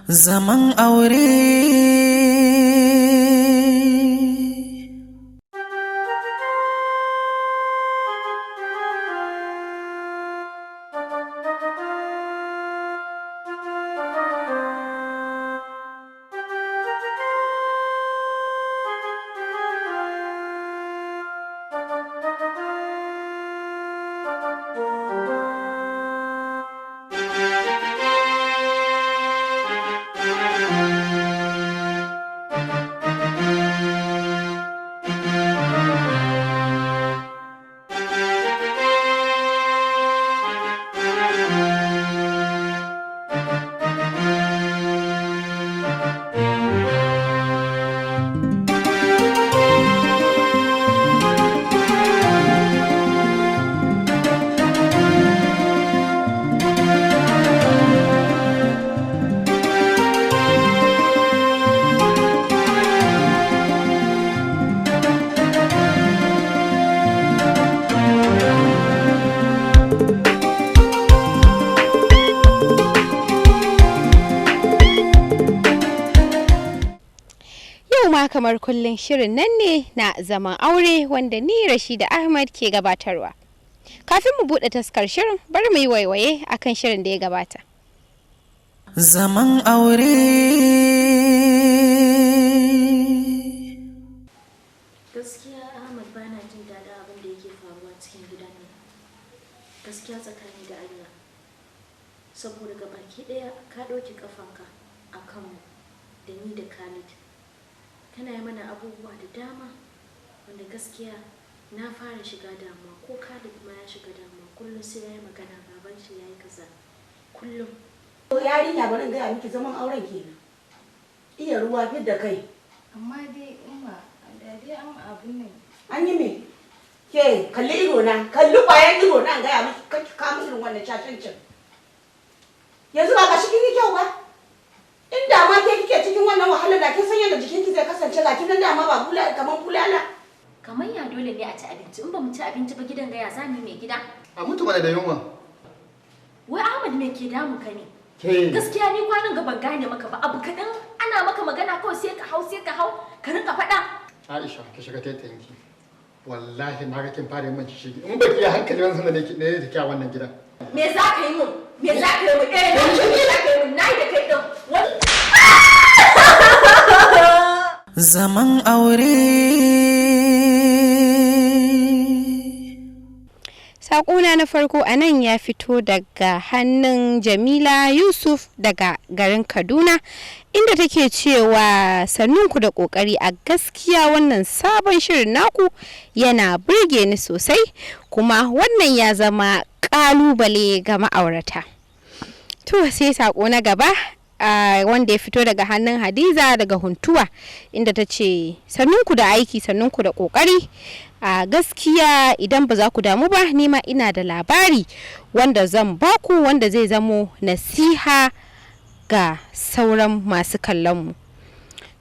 Zaman aure. Kamar kullum shirin nan ne na zaman aure wanda ni Rashida Ahmad ke gabatarwa. Kafin mu bude taskar shirin, bari mu yi waiwaye akan shirin da ya gabata. Zaman aure. Gaskiya Ahmad bana jin daɗin abin da yake faruwa cikin gidan nan. Gaskiya tsakani da Allah. Saboda gabaki ɗaya ka ɗauki kafanka a kanmu da ni da Khalid. Kana yi mana abubuwa da dama wanda gaskiya na fara shiga damuwa ko Khalid ma ya shiga damuwa kullum sai ya yi magana baban shi ya yi kaza kullum. Yarinya bari in gaya miki zaman auren kenan. Iya ruwa fit da kai. Amma dai umma da dai an abun nan. An yi me? Ke kalli ido na, kalli ƙwayan ido na in gaya miki kake kama irin wannan cacancin. Yanzu ba ka shi kin yi kyau ba? In da ma ke kike cikin wannan wahalar da kin san yadda jikinki zai kasance ga kin nan dama ba kaman bulala. Kamar ya dole ne a ci abinci in ba mu ci abinci ba gidan gaya za mu mai gida. A mutu mana da yunwa. Wai Ahmad me ke damu ka ne? Gaskiya ni kwanan ga ban gane maka ba abu kaɗan ana maka magana kawai sai ka hau ka rinka faɗa. Aisha ki shiga taitayinki. Wallahi na ga kin fara min shishigi. In baki ya hankali wannan ne da ke a wannan gidan. Me za ka yi mun? Me za ka yi mun? Me za ka yi mun? Nayi da kai din. Zaman aure. Saƙona na farko a nan ya fito daga hannun Jamila Yusuf daga garin Kaduna, inda take cewa sannunku da ƙoƙari, a gaskiya wannan sabon shirin naku yana burge ni sosai, kuma wannan ya zama ƙalubale ga ma'aurata. To sai saƙo na gaba wanda ya fito daga hannun Hadiza daga Huntuwa, inda ta ce sannunku da aiki, sannunku da ƙoƙari. A gaskiya idan ba za ku damu ba, nima ina da labari wanda zan baku wanda zai zamo nasiha ga sauran masu kallonmu.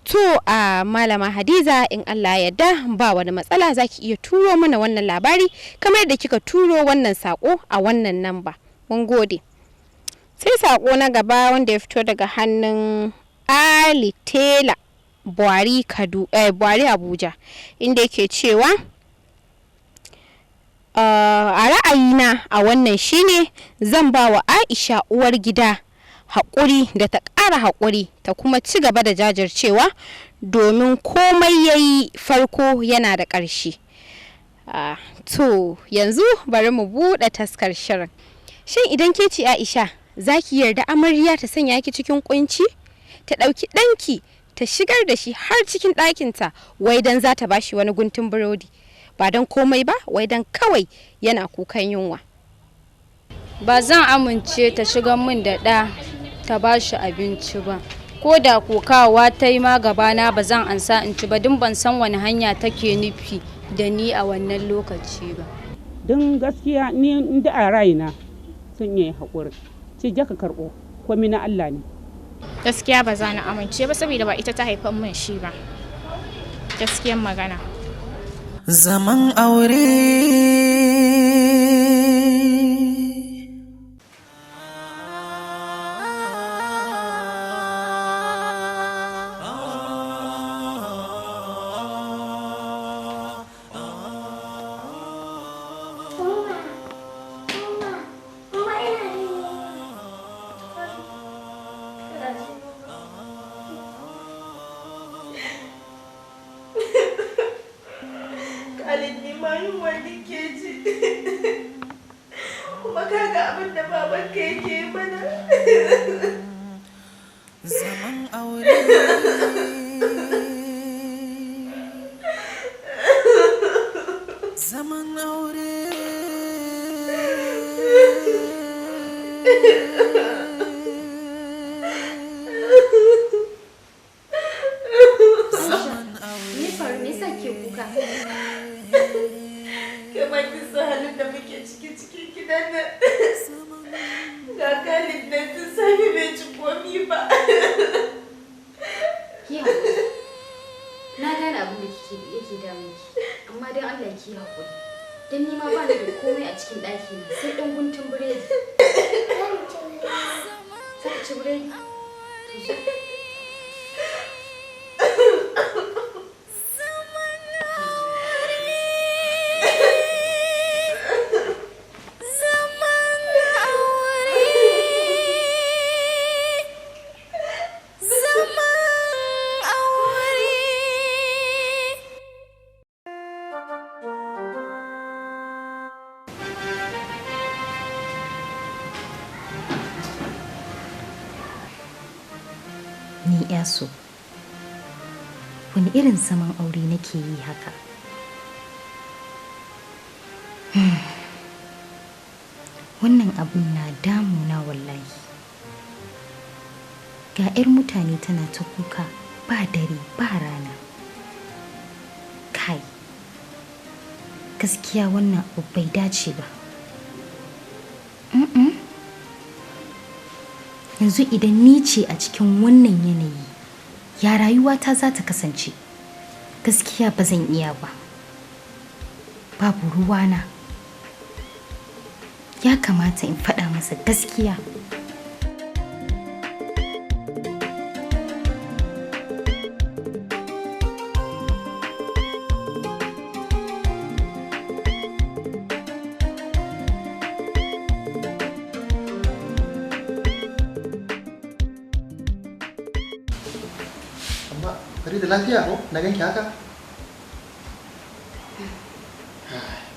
To a malama Hadiza, in Allah ya yarda ba wani matsala za ki iya turo mana wannan labari kamar yadda kika turo wannan sako a wannan namba. Mun gode. Sai sako na gaba wanda ya fito daga hannun Ali Tela Buhari Abuja, inda yake cewa a ra'ayina a wannan shine zan ba wa Aisha uwar gida haƙuri da ta ƙara haƙuri ta kuma ci gaba da jajircewa, domin komai yayi farko yana da ƙarshe. To yanzu bari mu buɗe taskar shirin. Shin idan ke ce Aisha, za ki yarda amarya ta sanya ki cikin kunci, ta ɗauki ɗanki ta shigar da shi har cikin ɗakinta wai don za ta ba shi wani guntun burodi, ba don komai ba, wai don kawai yana kukan yunwa? Ba zan amince ta shigar min da ɗa ta ba shi abinci ba, ko da kokawa ta yi ma gabana ba zan ansa in ci ba, don ban san wani hanya take nufi da ni a wannan lokaci ba. Don gaskiya ni inda a raina sun yi haƙuri, ce ka karɓo komai na Allah ne. Gaskiya ba za na amince ba, saboda ba ita ta haifan min shi ba. Gaskiyan magana. Zaman aure. ma yunwa nake ji. Kuma kaga abin da babanka yake yi mana. Zaman aure. Zaman aure. Kamar kisa halin da muke cikin gidan nan. Ga Khalid nan tun safe bai ci komi ba. Ki haƙuri. Na gane abin da yake damun ki, amma don Allah ki haƙuri. Don ni ma ba ni da komai a cikin ɗaki na sai ɗan guntun biredi. Za ki ci biredi? Ni yaso, wani irin zaman aure nake yi haka? Wannan abun na damuna wallahi. Ga 'yar mutane tana ta kuka ba dare ba rana. Kai, gaskiya wannan abu bai dace ba. Yanzu idan ni ce a cikin wannan yanayi, ya rayuwata za ta kasance? Gaskiya ba zan iya ba. Babu ruwana. Ya kamata in faɗa masa gaskiya. Bari da lafiya ko na ganki haka?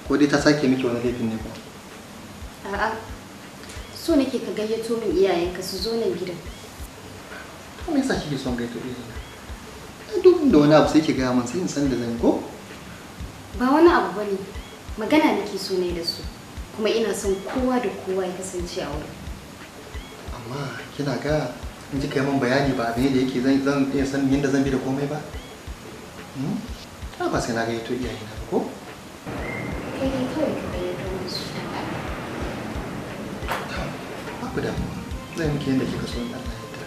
Ko dai ta sake miki wani laifin ne ko? A'a. So nake ka gayyato min iyayenka su zo nan gidan. To me yasa kike son gayyato iyayena? Duk da wani abu sai ki gaya min sai in san da zan ko? Ba wani abu bane. Magana nake so ne da su. Kuma ina son kowa da kowa ya kasance a wurin. Amma kina ga in ji kai min bayani ba abin da yake zan iya san yadda zan bi da komai ba? Ba sai na gayyato iyayena ba ko? Kai dai kawai ka gayyato musu. Babu damuwa. Zan miki yadda kika so in Allah ya yarda.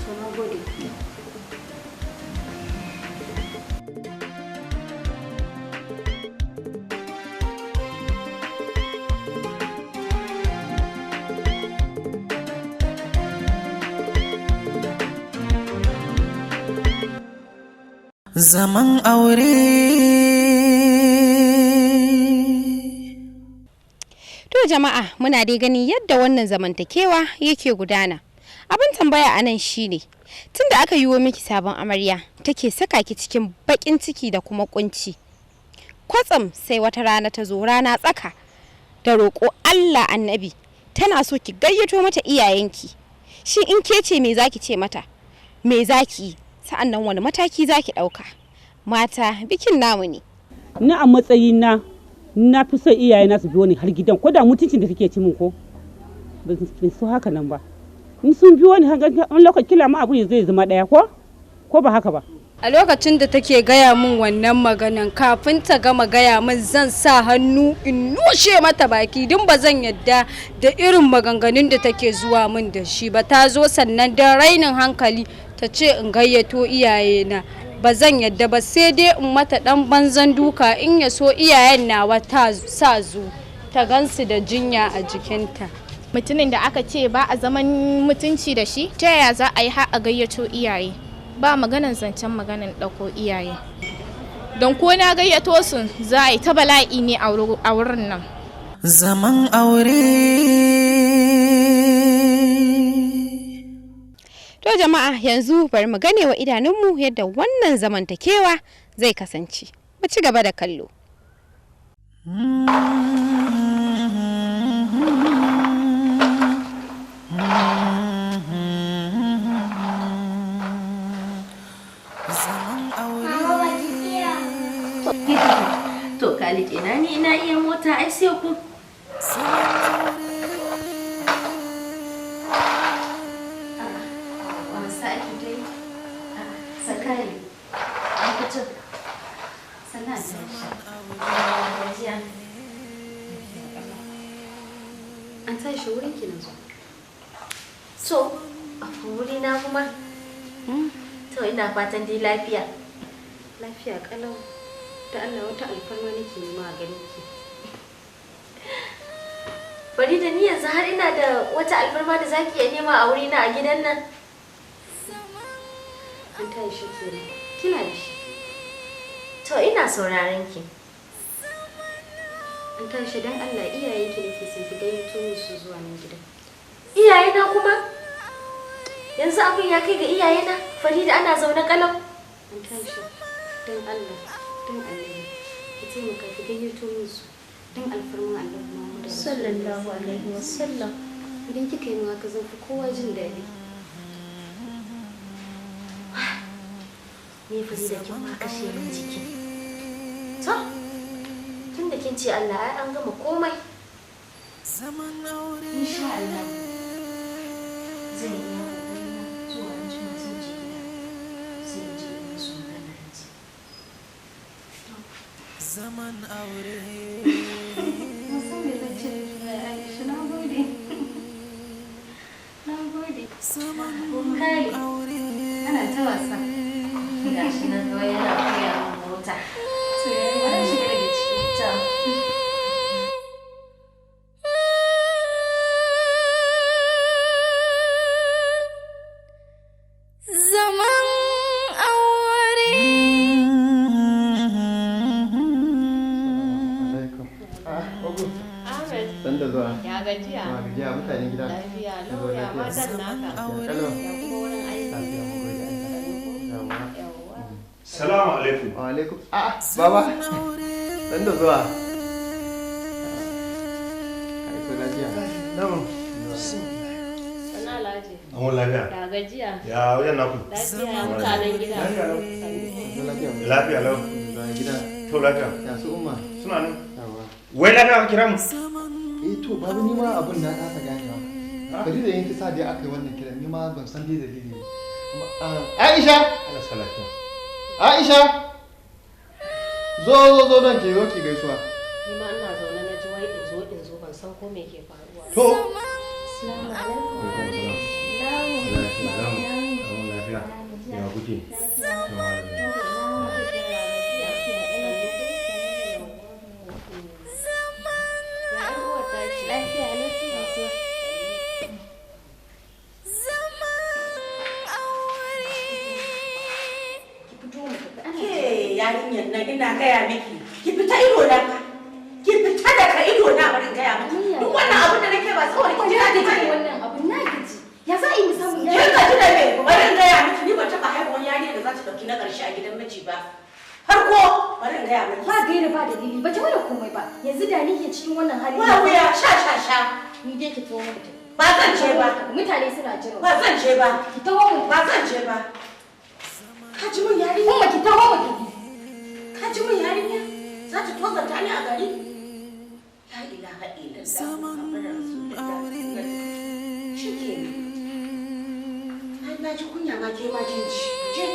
To na gode. Zaman aure. To jama'a, muna dai gani yadda wannan zamantakewa yake gudana. Abin tambaya a nan shine, tunda aka yi wa miki sabon amarya take saka ki cikin bakin ciki da kuma kunci. Kwatsam sai wata rana ta zo rana tsaka da roƙo Allah annabi tana so ki gayyato mata iyayenki. Shin in ke ce me zaki ce mata? Me zaki yi? Sa'an nan wani mataki za ki ɗauka? Mata bikin namu ne. Ni a matsayina na fi son iyayena su biyo ni har gidan, ko da mutuncin da take ci min ko ban so haka nan ba. In sun biyo ni wani lokaci kila ma abu zai zama ɗaya ko ba haka ba. A lokacin da take gaya min wannan maganan, kafin ta gama gaya min zan sa hannu in nushe mata baki, din ba zan yadda da irin maganganun da take zuwa min da shi ba. Ta zo sannan da rainin hankali ta ce in gayyato iyayena, ba zan yadda ba, sai dai in mata dan banzan duka in ya so iyayen nawa ta sa zu ta gansu da jinya a jikinta. Mutumin da aka ce ba a zaman mutunci da shi, ta yaya za a yi har a gayyato iyaye? Ba maganan zancen maganan ɗauko iyaye. Don ko na gayyato su za a yi ta bala'i ne a wurin nan. Zaman aure. To jama'a, yanzu bari mu gane wa idanunmu yadda wannan zamantakewa zai kasance. Mu ci gaba da kallo. To Khalid ina iya mota ai sai ku. Wasa ake dai. Sakari. An fito. Sannan da shi. An tashi wurin ki na zo. So, a wuri na kuma. To ina fatan dai lafiya. Lafiya kalau. Da Allah wata alfarma nake nema a ganin ki. Bari da ni yanzu har ina da wata alfarma da zaki iya nema a wurina a gidan nan. An tayi shi kenan. Kina da shi. To ina sauraron ki. An tayi shi dan Allah iyaye ki nake son ki gayyato musu zuwa nan gidan. Iyayena kuma? Yanzu abin ya kai ga iyayena? Farida ana zaune kalau. An tayi shi dan Allah. Don Allah ki taimaka ki gayyato musu don alfarman Allah Muhammadu sallallahu alaihi wasallam. Idan kika yi haka zan fi kowa jin daɗi. Ni Farida kin ma kashe min jiki. To tunda kin ce Allah ai an gama komai. Insha Allah zan yi zuwa anjima zan je gida sai in je in musu magana yanzu. Zaman aure. Kai, ana ta wasa. Ga shi nan kawai yana koya min mota. To yayi wani shiga daga cikin ta. Zaman aure. Dan da zuwa. Ya gajiya. Ma gajiya mutanen gida. Lafiya, lauya matan naka. Ya kuma wurin aiki. Salamu alaikum. Wa alaikum. Baba. Dan da zuwa. Kai so lafiya. Namu. Sana Alhaji. Amma lafiya. Ya gajiya. Ya wajen naku. Lafiya mutanen gida. Lafiya lau. Gida. To lafiya. Ya su umma. Suna nan. Wai lafiya ka kira mu? To babu ni ma abun na kasa ganewa. Bari da yin kisa da aka yi wannan kiran ni ma ban san dai dalili ne. Aisha. Allah sa lafiya. Aisha. Zo don ke yoki gaisuwa. Ni ma ina zaune na ji wai in zo ban san ko me ke faruwa. To. Assalamu alaikum. Lafiya. Ya kuke? Yarinyar nan ina gaya miki ki fita ido na ki fita daga ido na bari gaya miki duk wannan abin da nake ba saboda ki jira ki bane wannan abin na gaji ya za a yi musamman ya kin gaji da me bari gaya miki ni ban taba haihuwar yarinya da za ta dauki na karshe a gidan miji ba farko bari gaya miki Ba gaira ba dalili ba ta mana komai ba. Yanzu da ni ke cikin wannan hali. ba wuya sha Ni dai ki tawo mu. ba zan je ba Mutane suna jira. ba zan je ba Ki tawo mu. ba zan je ba ka ji mun yarinya Kuma ki tawo mu. ka ji mun yarinya za ta tozarta ni a gari la ilaha illallah Zaman aure. shike ai na ji kunya ma ke ma jin ji je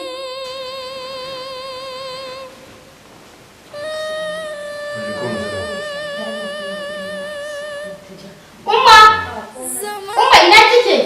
Umma ina kike?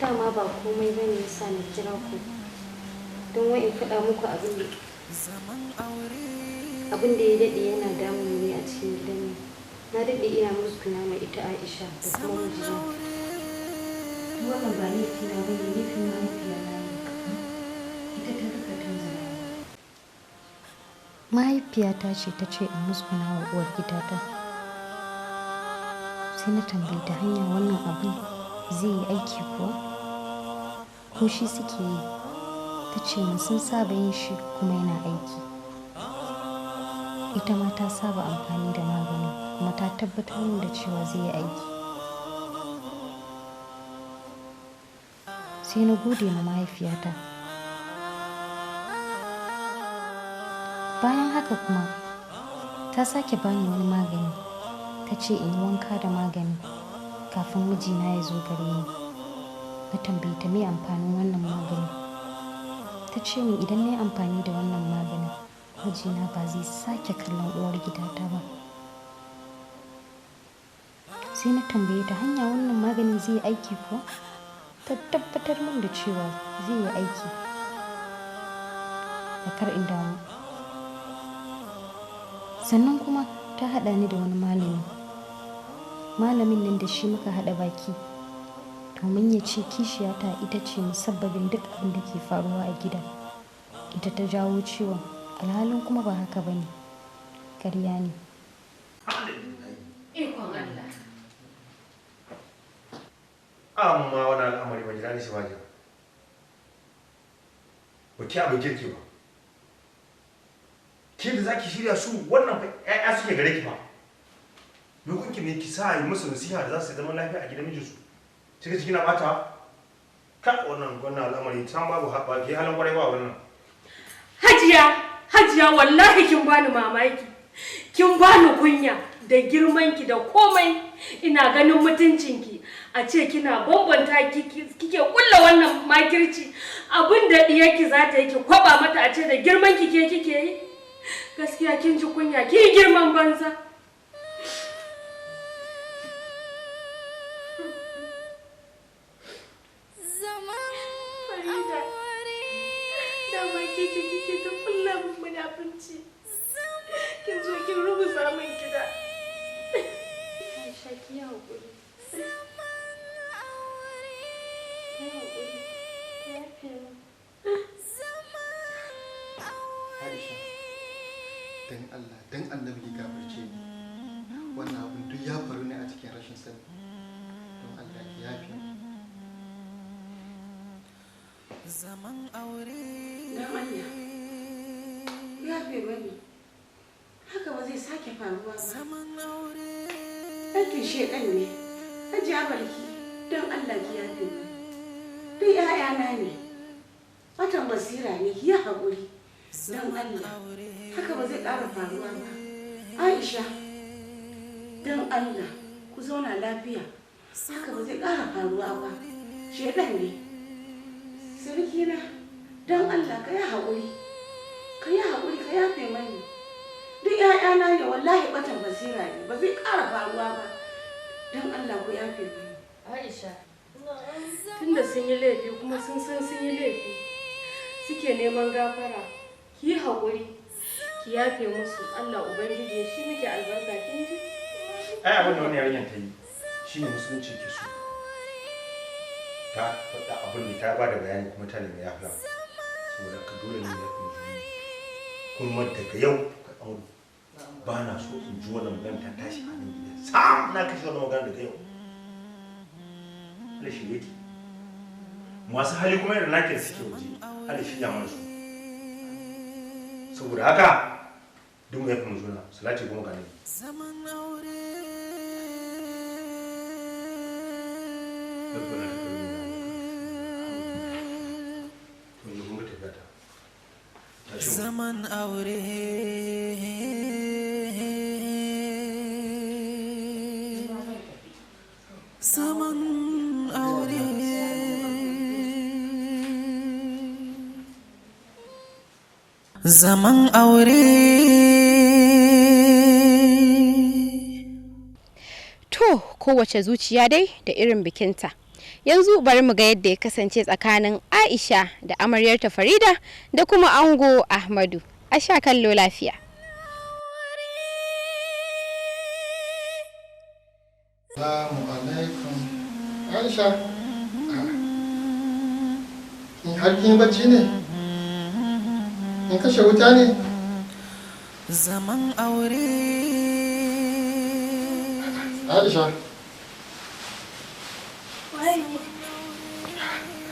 Dama ba komai bane yasa na kira ku. Don wai in faɗa muku abin da ya daɗe yana damun ne a cikin gidan nan. Na daɗe ina muskuna ma ita Aisha da kuma mijina. wannan ba laifi na bane, laifin mahaifiya na ne. Ita ta rika tanzana. Mahaifiyata ce ta ce in musguna wa uwar gidata. Sai na tambayi ta hanya wannan abin zai yi aiki kuwa? Ko shi suke yi? Ta ce min sun saba yin shi kuma yana aiki. Ita ma ta saba amfani da magani kuma ta tabbatar min da cewa zai yi aiki. Sai na gode ma mahaifiyata. Bayan haka kuma ta sake bani wani magani. Ta ce in yi wanka da magani kafin mijina ya zo gare ni. Na tambayi ta me amfanin wannan magani. Ta ce min idan na yi amfani da wannan maganin mijina ba zai sake kallon uwar gidata ba. Sai na tambaye ta hanya wannan maganin zai yi aiki ko? Ta tabbatar min da cewa zai yi aiki. Da kar in damu. Sannan kuma ta haɗa ni da wani malami. Malamin nan da shi muka haɗa baki domin ya ce kishiyata ita ce musabbabin duk abin da ke faruwa a gida. Ita ta jawo ciwon, alhalin kuma ba haka ba ne. Ƙarya ne. Ikon Allah. Amma wani al'amari ban ji daɗin shi ba jiya. Ba ki abin kirki ba. Ke da za ki shirya su wannan fa ƴaƴa suke gare ki fa. Me kunki ne ki sa yi musu nasiha da za su zama lafiya a gidan mijinsu. Cika ciki na bata. Ka wannan al'amari san babu haɓa ke halin kwarai ba wannan. Hajiya wallahi kin bani mamaki. Kin bani kunya da girmanki da komai. Ina ganin mutuncinki. A ce kina bambanta kike kulla wannan makirci. Abin da diyarki za ta yi ki kwaba mata a ce da girmanki ke kike yi. Gaskiya kin ji kunya, ki girman banza. Farida, dama kike ta kulla mun munafunci. Kin zo kin rubuta min gida. Aisha ki haƙuri. Ki haƙuri. Ki yafe min. Aisha, dan Allah, dan annabi ki gafarce ni. Wannan abin duk ya faru ne a cikin rashin sani. Don Allah ki yafe ni. Zaman aure. Dan Allah. Yafe mani. Haka ba zai sake faruwa ba. Zaman aure. Aikin shedan ne. Hajiya Balki, don Allah ki yafe mani. Duk ƴaƴana ne. Watan basira ne, ki yi haƙuri. Don Allah. Haka ba zai ƙara faruwa ba. Aisha, don Allah, ku zauna lafiya. Haka ba zai ƙara faruwa ba. Shedan ne. Sarkina, don Allah ka yi haƙuri. Ka yi haƙuri, ka yafe mani. Duk ƴaƴana ne wallahi batan basira ne, ba zai ƙara faruwa ba. Don Allah ku yafe mani. Aisha, tunda sun yi laifi kuma sun san sun yi laifi, suke neman gafara, ki yi haƙuri, ki yafe musu. Allah Ubangiji shi muke albarka, kin ji? Ai abin da wani yarinyar ta yi shine musulunci ke so. Ta faɗa abin da ta ba da bayani kuma ta nemi yafiya. Saboda ka dole ne ya kuma jini. Kuma daga yau ka ɗan ba na so in ji wannan magana ta tashi a nan gidan. Sam na kashe wannan magana daga yau. Allah shi yake. Masu hali kuma yadda nake suke waje. Allah shi ya mana su. Saboda haka duk mu yafi mu juna. Salati goma ga nabi. Zaman aure. Zaman aure. Zaman aure. Zaman aure. To, kowace zuciya dai da irin bikinta. Yanzu bari mu ga yadda ya kasance tsakanin Aisha da amaryarta Farida da kuma ango Ahmadu. A sha kallo lafiya. Assalamu alaikum. Aisha, In har kin bacci ne? In kashe wuta ne? Zaman aure. Aisha.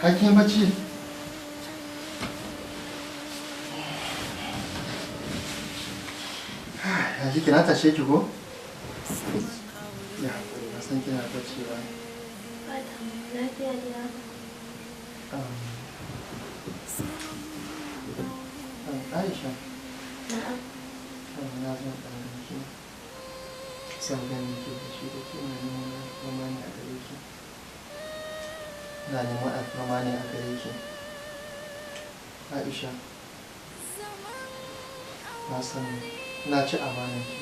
Har kin bacci? Yanzu kina tashe ki ko? Ya, ba san kina bacci ba. Lafiya da Aisha. na'am. Na zo ɗan ki. Sau gani ke da shi da ke na neman alfarma ne a gare ki. Na neman alfarma ne a gare ki. Aisha. Na san na ci amanar ki.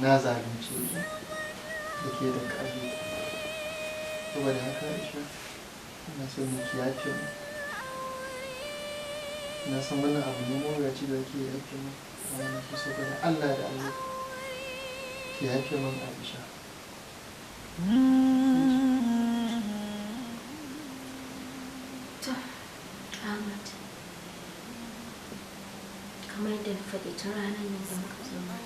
Na zalunce ki. Da ke da ƙarfi. Saboda haka Aisha, ina so ne ki yafe mu. Na san wannan abu ne mawuyaci da ke yafe mu. Amma na fi so saboda Allah da Allah ki yafe min Aisha. To, Ahmad, kamar yadda na faɗi tun ranar nan da muka zo ma,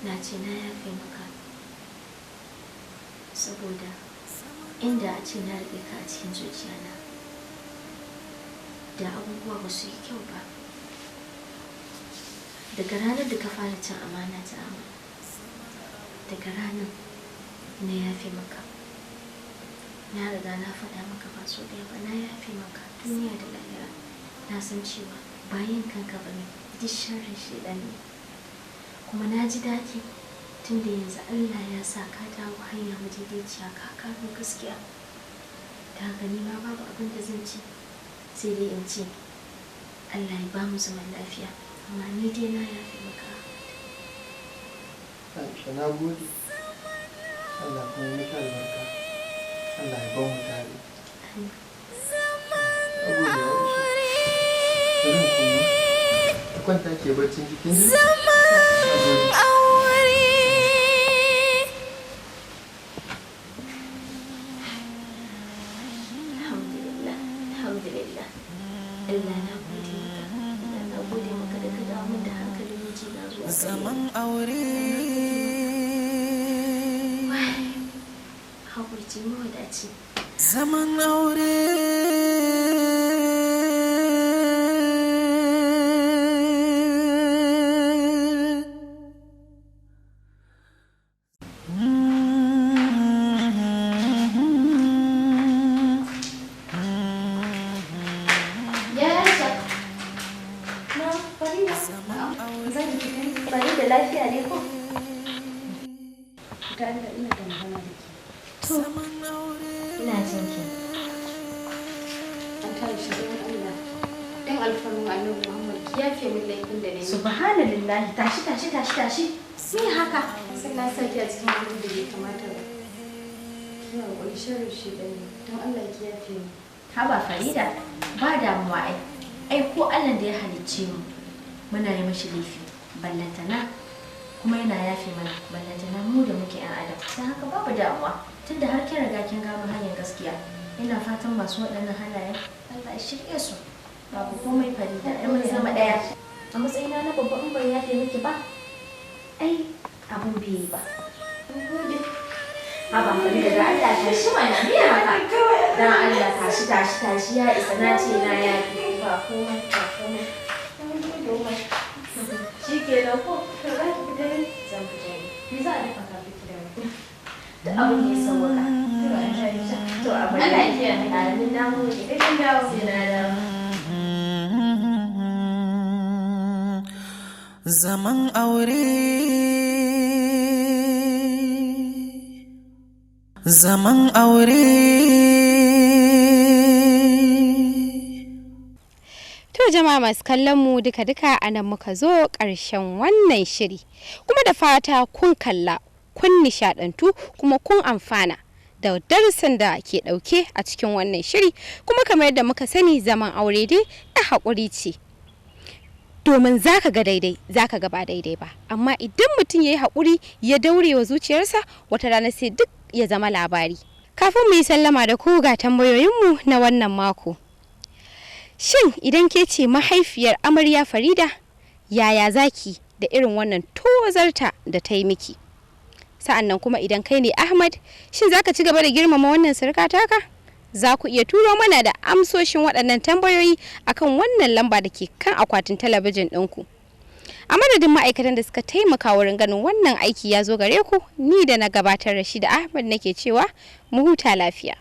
na ce na yafe maka saboda inda a ce na riƙe ka a cikin zuciyana da abubuwa ba su yi kyau ba. Daga ranar da ka fara cin amana ta amma daga ranar na yafe maka. Na riga na faɗa maka ba so ɗaya ba, na yafe maka duniya da lahira. Na san cewa bayan kanka ba ne, duk sharrin shaiɗan ne. Kuma na ji daɗi tunda yanzu Allah ya sa ka dawo hanya madaidaiciya, ka kano gaskiya. Da haka ni ma babu abin da zan ci sai dai in ce Allah ya ba mu zaman lafiya, amma ni dai na yafe maka. Aisha na gode. Allah kuma ya miki albarka. Allah ya ba mu tare. Na gode wa Aisha. Bari mu kuma ki kwanta ke barcin jikin ji. Zaman aure. Haƙurci mawadaci. Zaman aure. Subhanallahi, tashi. Me haka? Sai na saki a cikin abin da bai kamata ba. Kina wani sharri shi ɗaya, don Allah ki yafe mu. Haba Farida, ba damuwa ai. Ai ko Allah da ya halicce mu muna yi mashi laifi, ballantana kuma yana yafe mana, ballantana mu da muke 'yan adam. Sai haka babu damuwa, tunda har kin riga kin gano hanyar gaskiya. Ina fatan masu waɗannan halayen Allah ya shirye su. Babu komai Farida, ai mun zama ɗaya. A matsayina na babba in ban yafe miki ba, ai abun bai yi ba. Haba Farida da Allah tashi mana, me haka? Dan Allah tashi ya isa, na ce na yafe. Ba komai. Shi ke nan ko? To za ki fita ne? Zan fita ne. Me za a dafa kafin ki dawo? Da abin da ya sauwaka. To abin Allah ya kiyaye ni. Amin, na gode. Idan dawo sai na dawo. Zaman aure. Zaman aure. To jama'a masu kallon mu duka-duka a nan muka zo ƙarshen wannan shiri. Kuma da fata kun kalla, kun nishadantu kuma kun amfana da darasin da ke ɗauke a cikin wannan shiri. Kuma kamar yadda muka sani zaman aure dai da haƙuri ce. Domin za ka ga daidai, za ka ga ba daidai ba. Amma idan mutum ya yi haƙuri ya daure wa zuciyarsa, wata rana sai duk ya zama labari. Kafin mu yi sallama da ku ga tambayoyinmu na wannan mako. Shin idan ke ce mahaifiyar amarya Farida, yaya zaki da irin wannan tozarta da ta yi miki? Sa'annan kuma idan kai ne Ahmad, shin zaka ci gaba da girmama wannan surka taka? Za ku iya turo mana da amsoshin waɗannan tambayoyi akan wannan lamba da ke kan akwatin talabijin ɗinku. A madadin ma'aikatan da suka taimaka wurin ganin wannan aiki ya zo gare ku, ni da na gabatar da shi da Ahmad nake cewa mu huta lafiya.